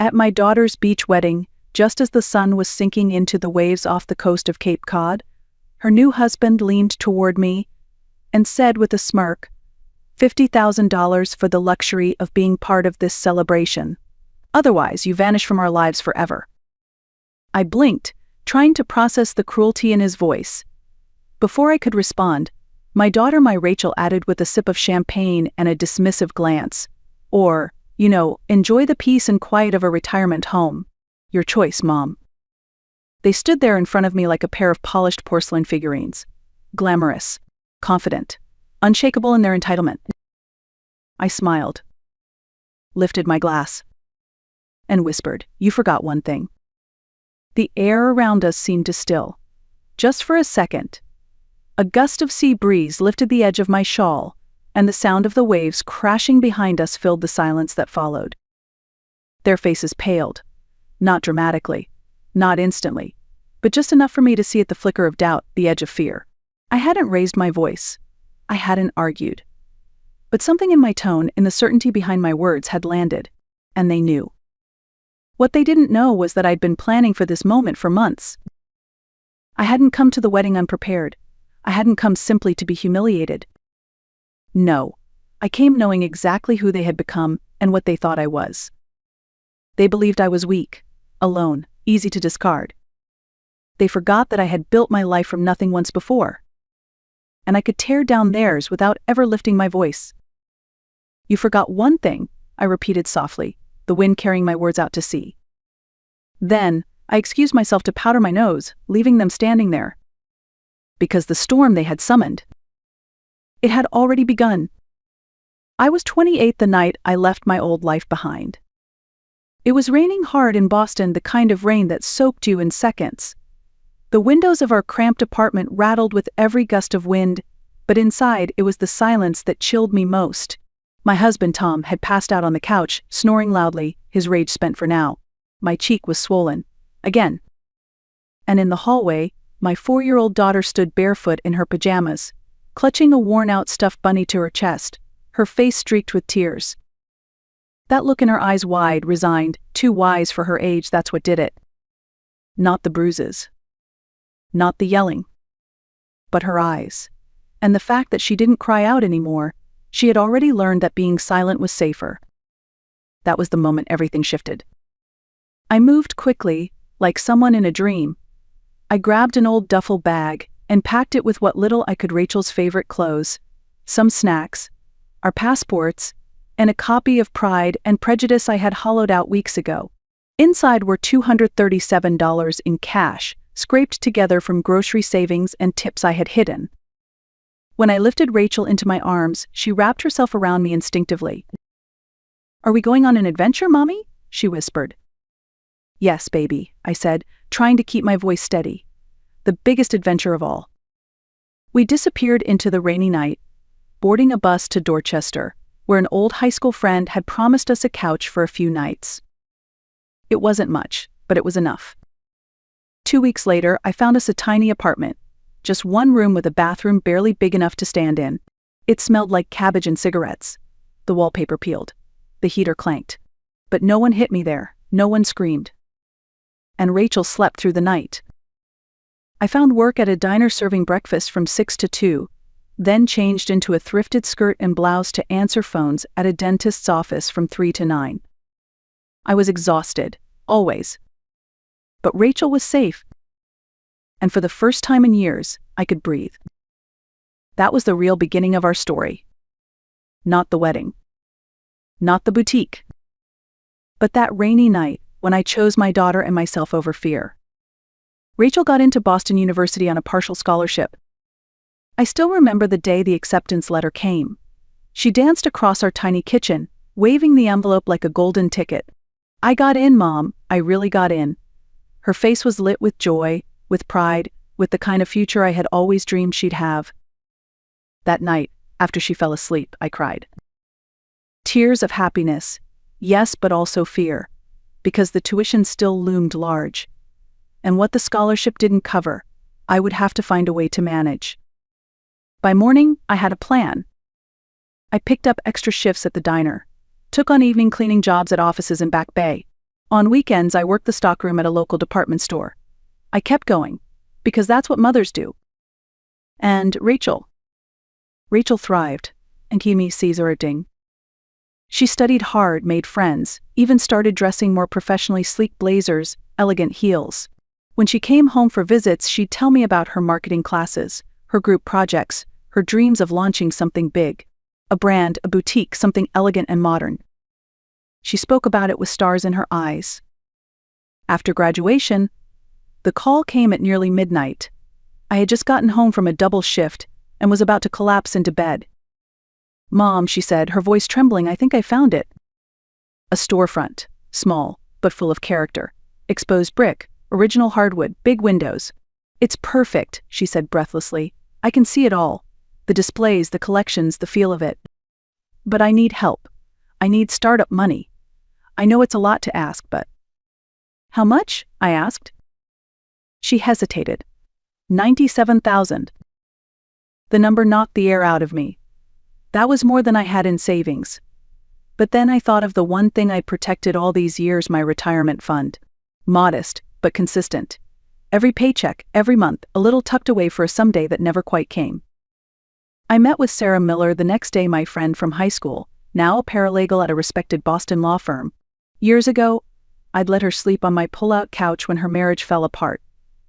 At my daughter's beach wedding, just as the sun was sinking into the waves off the coast of Cape Cod, her new husband leaned toward me and said with a smirk, $50,000 for the luxury of being part of this celebration. Otherwise, you vanish from our lives forever. I blinked, trying to process the cruelty in his voice. Before I could respond, my daughter, Rachel, added with a sip of champagne and a dismissive glance, or, enjoy the peace and quiet of a retirement home. Your choice, Mom. They stood there in front of me like a pair of polished porcelain figurines. Glamorous, confident, unshakable in their entitlement. I smiled, lifted my glass, and whispered, "You forgot one thing." The air around us seemed to still. Just for a second. A gust of sea breeze lifted the edge of my shawl, and the sound of the waves crashing behind us filled the silence that followed. Their faces paled. Not dramatically, not instantly, but just enough for me to see at the flicker of doubt the edge of fear. I hadn't raised my voice. I hadn't argued. But something in my tone, in the certainty behind my words, had landed, and they knew. What they didn't know was that I'd been planning for this moment for months. I hadn't come to the wedding unprepared. I hadn't come simply to be humiliated. No, I came knowing exactly who they had become and what they thought I was. They believed I was weak, alone, easy to discard. They forgot that I had built my life from nothing once before. And I could tear down theirs without ever lifting my voice. You forgot one thing, I repeated softly, the wind carrying my words out to sea. Then, I excused myself to powder my nose, leaving them standing there. Because the storm they had summoned, it had already begun. I was 28 the night I left my old life behind. It was raining hard in Boston, the kind of rain that soaked you in seconds. The windows of our cramped apartment rattled with every gust of wind, but inside it was the silence that chilled me most. My husband, Tom, had passed out on the couch, snoring loudly, his rage spent for now. My cheek was swollen. Again. And in the hallway, my 4-year-old daughter stood barefoot in her pajamas, clutching a worn-out stuffed bunny to her chest, her face streaked with tears. That look in her eyes, wide, resigned, too wise for her age, that's what did it. Not the bruises. Not the yelling. But her eyes. And the fact that she didn't cry out anymore. She had already learned that being silent was safer. That was the moment everything shifted. I moved quickly, like someone in a dream. I grabbed an old duffel bag and packed it with what little I could: Rachel's favorite clothes, some snacks, our passports, and a copy of Pride and Prejudice I had hollowed out weeks ago. Inside were $237 in cash, scraped together from grocery savings and tips I had hidden. When I lifted Rachel into my arms, she wrapped herself around me instinctively. "Are we going on an adventure, Mommy?" she whispered. "Yes, baby," I said, trying to keep my voice steady. "The biggest adventure of all." We disappeared into the rainy night, boarding a bus to Dorchester, where an old high school friend had promised us a couch for a few nights. It wasn't much, but it was enough. 2 weeks later, I found us a tiny apartment, just one room with a bathroom barely big enough to stand in. It smelled like cabbage and cigarettes. The wallpaper peeled. The heater clanked. But no one hit me there, no one screamed. And Rachel slept through the night. I found work at a diner serving breakfast from 6 to 2, then changed into a thrifted skirt and blouse to answer phones at a dentist's office from 3 to 9. I was exhausted, always. But Rachel was safe. And for the first time in years, I could breathe. That was the real beginning of our story. Not the wedding. Not the boutique. But that rainy night, when I chose my daughter and myself over fear. Rachel got into Boston University on a partial scholarship. I still remember the day the acceptance letter came. She danced across our tiny kitchen, waving the envelope like a golden ticket. "I got in, Mom, I really got in." Her face was lit with joy, with pride, with the kind of future I had always dreamed she'd have. That night, after she fell asleep, I cried. Tears of happiness, yes, but also fear, because the tuition still loomed large. And what the scholarship didn't cover, I would have to find a way to manage. By morning, I had a plan. I picked up extra shifts at the diner, took on evening cleaning jobs at offices in Back Bay. On weekends, I worked the stockroom at a local department store. I kept going, because that's what mothers do. And Rachel thrived, and Kimi Caesar-ding. She studied hard, made friends, even started dressing more professionally, sleek blazers, elegant heels. When she came home for visits, she'd tell me about her marketing classes, her group projects, her dreams of launching something big. A brand, a boutique, something elegant and modern. She spoke about it with stars in her eyes. After graduation, the call came at nearly midnight. I had just gotten home from a double shift and was about to collapse into bed. "Mom," she said, her voice trembling, "I think I found it." A storefront, small, but full of character. Exposed brick, original hardwood, big windows. "It's perfect," she said breathlessly. "I can see it all. The displays, the collections, the feel of it. But I need help. I need startup money. I know it's a lot to ask, but..." "How much?" I asked. She hesitated. 97,000. The number knocked the air out of me. That was more than I had in savings. But then I thought of the one thing I'd protected all these years, my retirement fund. Modest, but consistent. Every paycheck, every month, a little tucked away for a someday that never quite came. I met with Sarah Miller the next day, my friend from high school, now a paralegal at a respected Boston law firm. Years ago, I'd let her sleep on my pull-out couch when her marriage fell apart.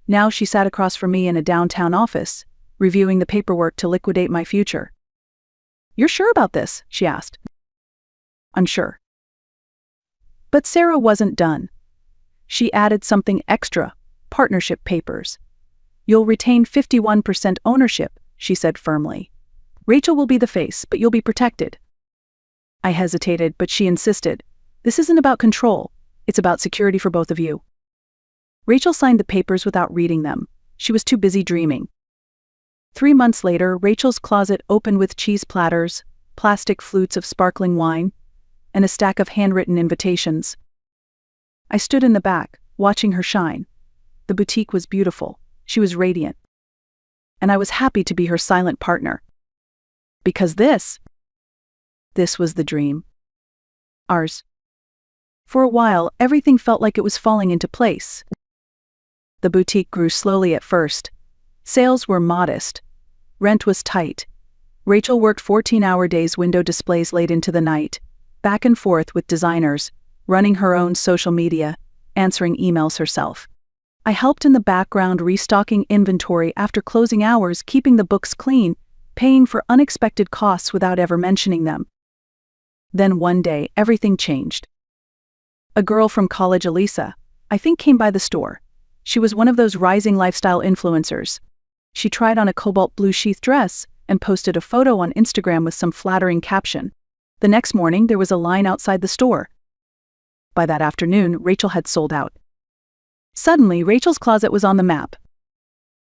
Now she sat across from me in a downtown office, reviewing the paperwork to liquidate my future. "You're sure about this?" she asked. "Unsure." But Sarah wasn't done. She added something extra: partnership papers. "You'll retain 51% ownership," she said firmly. "Rachel will be the face, but you'll be protected." I hesitated, but she insisted. "This isn't about control. It's about security for both of you." Rachel signed the papers without reading them. She was too busy dreaming. 3 months later, Rachel's closet opened with cheese platters, plastic flutes of sparkling wine, and a stack of handwritten invitations. I stood in the back, watching her shine. The boutique was beautiful. She was radiant. And I was happy to be her silent partner. Because this was the dream. Ours. For a while, everything felt like it was falling into place. The boutique grew slowly at first. Sales were modest. Rent was tight. Rachel worked 14-hour days, window displays late into the night, back and forth with designers, running her own social media, answering emails herself. I helped in the background, restocking inventory after closing hours, keeping the books clean, paying for unexpected costs without ever mentioning them. Then one day, everything changed. A girl from college, Elisa, I think, came by the store. She was one of those rising lifestyle influencers. She tried on a cobalt blue sheath dress and posted a photo on Instagram with some flattering caption. The next morning, there was a line outside the store. By that afternoon, Rachel had sold out. Suddenly, Rachel's closet was on the map.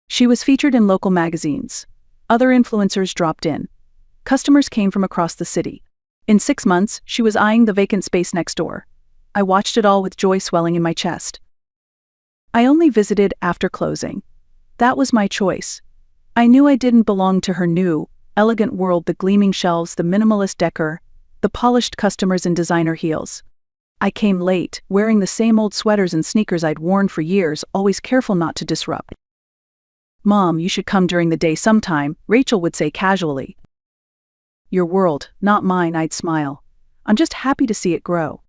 She was featured in local magazines. Other influencers dropped in. Customers came from across the city. In 6 months, she was eyeing the vacant space next door. I watched it all with joy swelling in my chest. I only visited after closing. That was my choice. I knew I didn't belong to her new, elegant world, the gleaming shelves, the minimalist decor, the polished customers in designer heels. I came late, wearing the same old sweaters and sneakers I'd worn for years, always careful not to disrupt. "Mom, you should come during the day sometime," Rachel would say casually. "Your world, not mine," I'd smile. "I'm just happy to see it grow."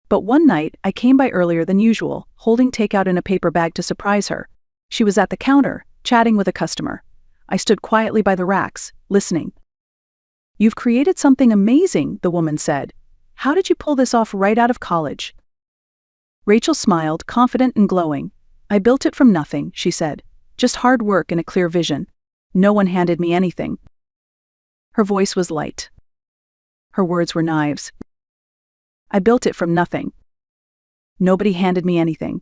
But one night, I came by earlier than usual, holding takeout in a paper bag to surprise her. She was at the counter, chatting with a customer. I stood quietly by the racks, listening. "You've created something amazing," the woman said. "How did you pull this off right out of college?" Rachel smiled, confident and glowing. "I built it from nothing," she said. "Just hard work and a clear vision. No one handed me anything." Her voice was light. Her words were knives. "I built it from nothing. Nobody handed me anything."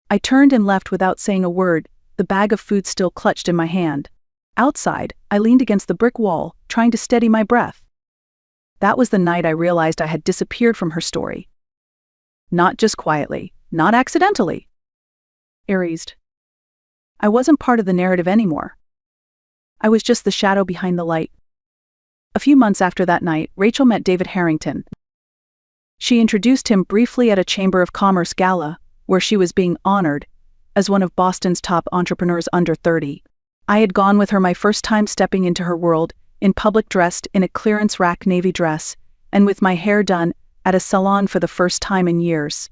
I turned and left without saying a word, the bag of food still clutched in my hand. Outside, I leaned against the brick wall, trying to steady my breath. That was the night I realized I had disappeared from her story. Not just quietly, not accidentally. Erased. I wasn't part of the narrative anymore. I was just the shadow behind the light. A few months after that night, Rachel met David Harrington. She introduced him briefly at a Chamber of Commerce gala, where she was being honored as one of Boston's top entrepreneurs under 30. I had gone with her my first time stepping into her world, in public dressed in a clearance rack navy dress, and with my hair done at a salon for the first time in years.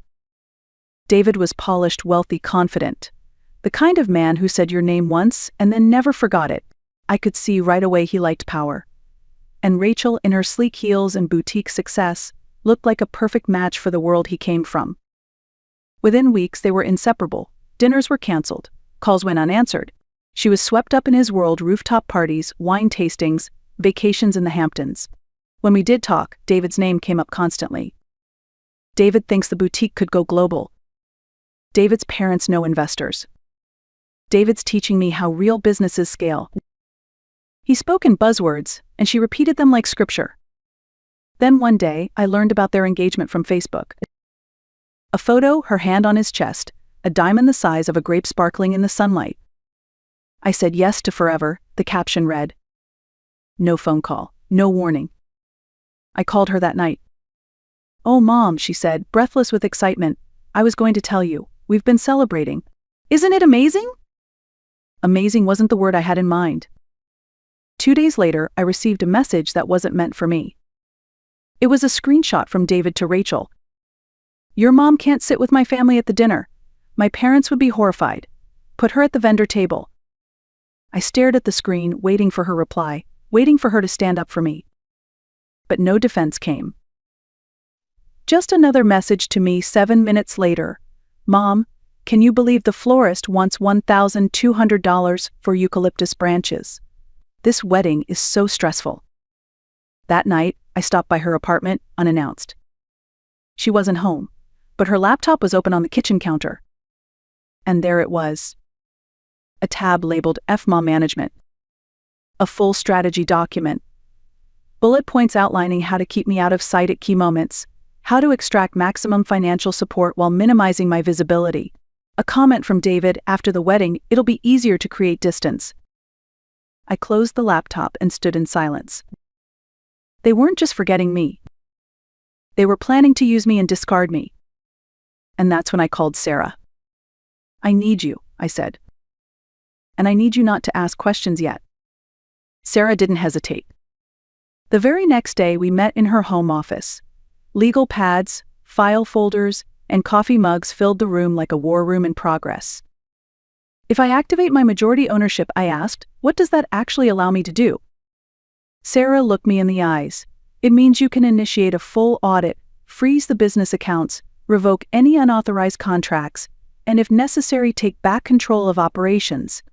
David was polished, wealthy, confident. The kind of man who said your name once and then never forgot it. I could see right away he liked power. And Rachel, in her sleek heels and boutique success, looked like a perfect match for the world he came from. Within weeks they were inseparable. Dinners were canceled. Calls went unanswered. She was swept up in his world, rooftop parties, wine tastings, vacations in the Hamptons. When we did talk, David's name came up constantly. David thinks the boutique could go global. David's parents know investors. David's teaching me how real businesses scale. He spoke in buzzwords, and she repeated them like scripture. Then one day, I learned about their engagement from Facebook. A photo, her hand on his chest, a diamond the size of a grape sparkling in the sunlight. I said yes to forever, the caption read. No phone call, no warning. I called her that night. Oh, Mom, she said, breathless with excitement. I was going to tell you, we've been celebrating. Isn't it amazing? Amazing wasn't the word I had in mind. 2 days later, I received a message that wasn't meant for me. It was a screenshot from David to Rachel. Your mom can't sit with my family at the dinner. My parents would be horrified. Put her at the vendor table. I stared at the screen, waiting for her reply, waiting for her to stand up for me. But no defense came. Just another message to me 7 minutes later. Mom, can you believe the florist wants $1,200 for eucalyptus branches? This wedding is so stressful. That night, I stopped by her apartment, unannounced. She wasn't home, but her laptop was open on the kitchen counter. And there it was. A tab labeled FMA Management. A full strategy document. Bullet points outlining how to keep me out of sight at key moments, how to extract maximum financial support while minimizing my visibility. A comment from David, after the wedding, it'll be easier to create distance. I closed the laptop and stood in silence. They weren't just forgetting me. They were planning to use me and discard me. And that's when I called Sarah. I need you, I said. And I need you not to ask questions yet. Sarah didn't hesitate. The very next day we met in her home office. Legal pads, file folders, and coffee mugs filled the room like a war room in progress. If I activate my majority ownership, I asked, what does that actually allow me to do? Sarah looked me in the eyes. It means you can initiate a full audit, freeze the business accounts, revoke any unauthorized contracts, and if necessary take back control of operations.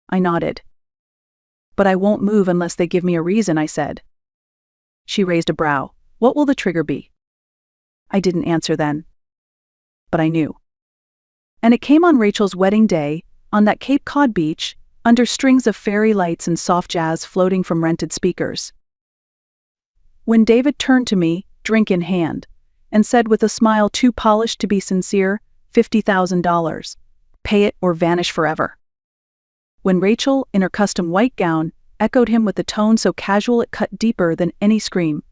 I nodded. But I won't move unless they give me a reason, I said. She raised a brow. What will the trigger be? I didn't answer then. But I knew. And it came on Rachel's wedding day, on that Cape Cod beach, under strings of fairy lights and soft jazz floating from rented speakers. When David turned to me, drink in hand, and said with a smile too polished to be sincere, $50,000. Pay it or vanish forever. When Rachel, in her custom white gown, echoed him with a tone so casual it cut deeper than any scream,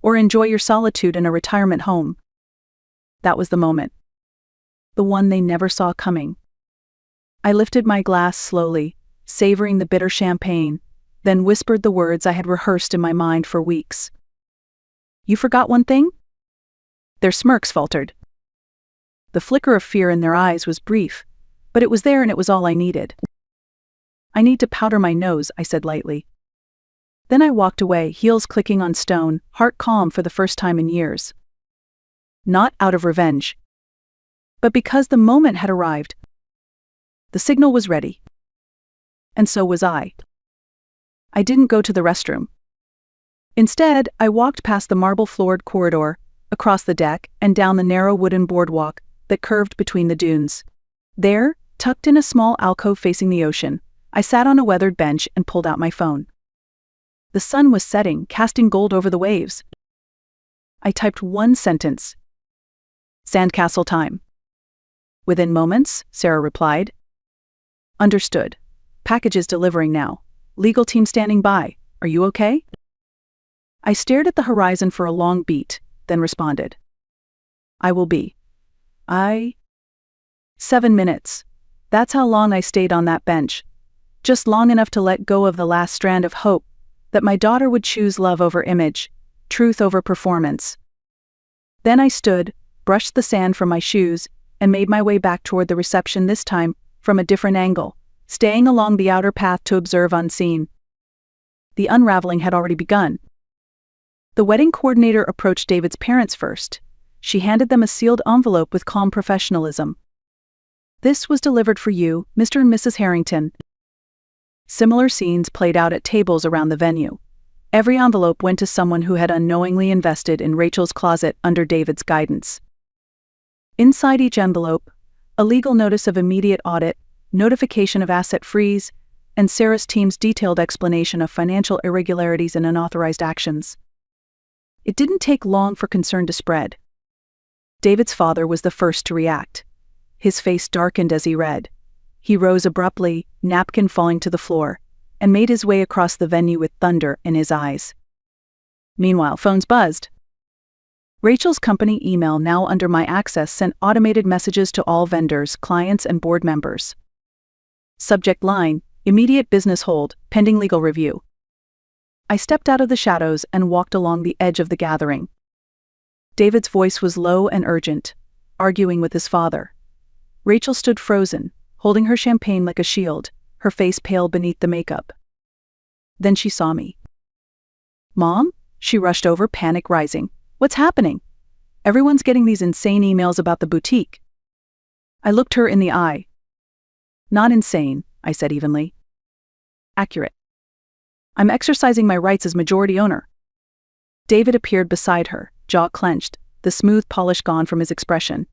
or enjoy your solitude in a retirement home. That was the moment. The one they never saw coming. I lifted my glass slowly, savoring the bitter champagne, then whispered the words I had rehearsed in my mind for weeks. You forgot one thing? Their smirks faltered. The flicker of fear in their eyes was brief, but it was there and it was all I needed. I need to powder my nose, I said lightly. Then I walked away, heels clicking on stone, heart calm for the first time in years. Not out of revenge, but because the moment had arrived. The signal was ready. And so was I. I didn't go to the restroom. Instead, I walked past the marble-floored corridor, across the deck, and down the narrow wooden boardwalk that curved between the dunes. There, tucked in a small alcove facing the ocean, I sat on a weathered bench and pulled out my phone. The sun was setting, casting gold over the waves. I typed one sentence. Sandcastle time. Within moments, Sarah replied. Understood. Packages delivering now. Legal team standing by. Are you okay? I stared at the horizon for a long beat, then responded. I will be. 7 minutes. That's how long I stayed on that bench. Just long enough to let go of the last strand of hope that my daughter would choose love over image, truth over performance. Then I stood, brushed the sand from my shoes, and made my way back toward the reception, this time from a different angle, staying along the outer path to observe unseen. The unraveling had already begun. The wedding coordinator approached David's parents first. She handed them a sealed envelope with calm professionalism. "This was delivered for you, Mr. and Mrs. Harrington." Similar scenes played out at tables around the venue. Every envelope went to someone who had unknowingly invested in Rachel's closet under David's guidance. Inside each envelope, a legal notice of immediate audit, notification of asset freeze, and Sarah's team's detailed explanation of financial irregularities and unauthorized actions. It didn't take long for concern to spread. David's father was the first to react. His face darkened as he read. He rose abruptly, napkin falling to the floor, and made his way across the venue with thunder in his eyes. Meanwhile, phones buzzed. Rachel's company email, now under my access, sent automated messages to all vendors, clients, and board members. Subject line: immediate business hold, pending legal review. I stepped out of the shadows and walked along the edge of the gathering. David's voice was low and urgent, arguing with his father. Rachel stood frozen, holding her champagne like a shield, her face pale beneath the makeup. Then she saw me. "Mom?" She rushed over, panic rising. "What's happening? Everyone's getting these insane emails about the boutique." I looked her in the eye. "Not insane," I said evenly. "Accurate. I'm exercising my rights as majority owner." David appeared beside her, jaw clenched, the smooth polish gone from his expression.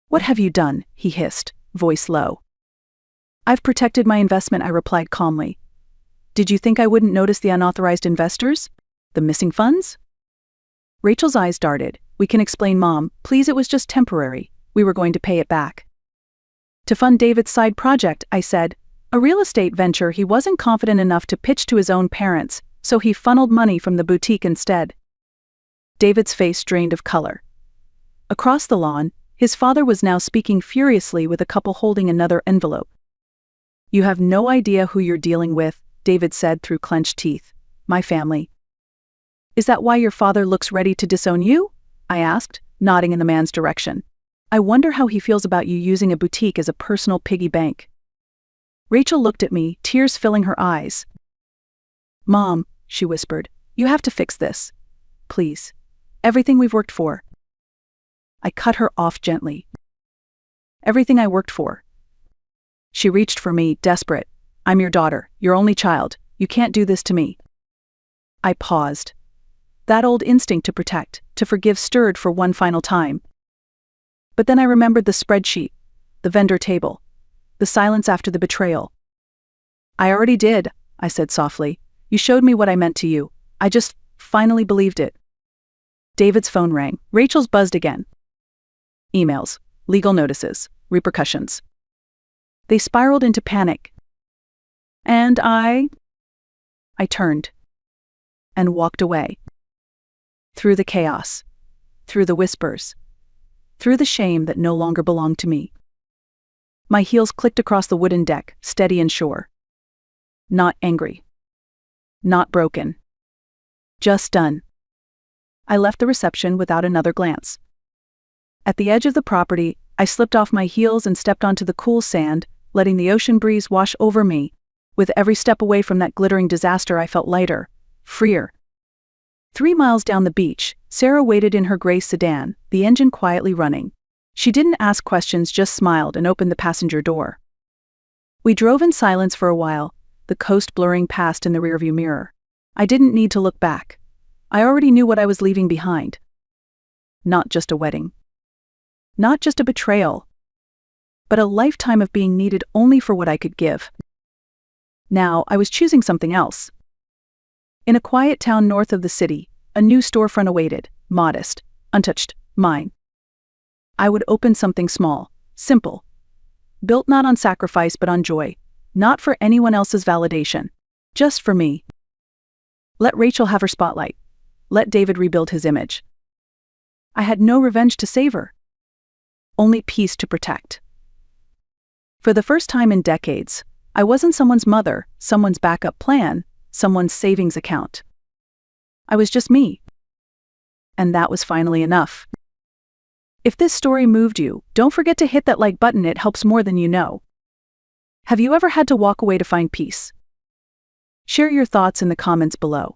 "What have you done?" he hissed, voice low. "I've protected my investment," I replied calmly. "Did you think I wouldn't notice the unauthorized investors? The missing funds?" Rachel's eyes darted. "We can explain, Mom. Please, it was just temporary. We were going to pay it back." "To fund David's side project," I said. "A real estate venture he wasn't confident enough to pitch to his own parents, so he funneled money from the boutique instead." David's face drained of color. Across the lawn, his father was now speaking furiously with a couple holding another envelope. "You have no idea who you're dealing with," David said through clenched teeth. "My family." "Is that why your father looks ready to disown you?" I asked, nodding in the man's direction. "I wonder how he feels about you using a boutique as a personal piggy bank." Rachel looked at me, tears filling her eyes. "Mom," she whispered, "you have to fix this. Please. Everything we've worked for." I cut her off gently. "Everything I worked for." She reached for me, desperate. "I'm your daughter, your only child. You can't do this to me." I paused. That old instinct to protect, to forgive stirred for one final time. But then I remembered the spreadsheet, the vendor table, the silence after the betrayal. "I already did," I said softly. "You showed me what I meant to you. I just finally believed it." David's phone rang. Rachel's buzzed again. Emails, legal notices, repercussions. They spiraled into panic. And I turned and walked away. Through the chaos, through the whispers, through the shame that no longer belonged to me. My heels clicked across the wooden deck, steady and sure. Not angry. Not broken. Just done. I left the reception without another glance. At the edge of the property, I slipped off my heels and stepped onto the cool sand, letting the ocean breeze wash over me. With every step away from that glittering disaster, I felt lighter, freer. 3 miles down the beach, Sarah waited in her gray sedan, the engine quietly running. She didn't ask questions, just smiled and opened the passenger door. We drove in silence for a while, the coast blurring past in the rearview mirror. I didn't need to look back. I already knew what I was leaving behind. Not just a wedding. Not just a betrayal. But a lifetime of being needed only for what I could give. Now, I was choosing something else. In a quiet town north of the city, a new storefront awaited, modest, untouched, mine. I would open something small, simple. Built not on sacrifice but on joy, not for anyone else's validation, just for me. Let Rachel have her spotlight. Let David rebuild his image. I had no revenge to savor, only peace to protect. For the first time in decades, I wasn't someone's mother, someone's backup plan, someone's savings account. I was just me. And that was finally enough. If this story moved you, don't forget to hit that like button, it helps more than you know. Have you ever had to walk away to find peace? Share your thoughts in the comments below.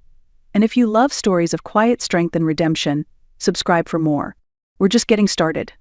And if you love stories of quiet strength and redemption, subscribe for more. We're just getting started.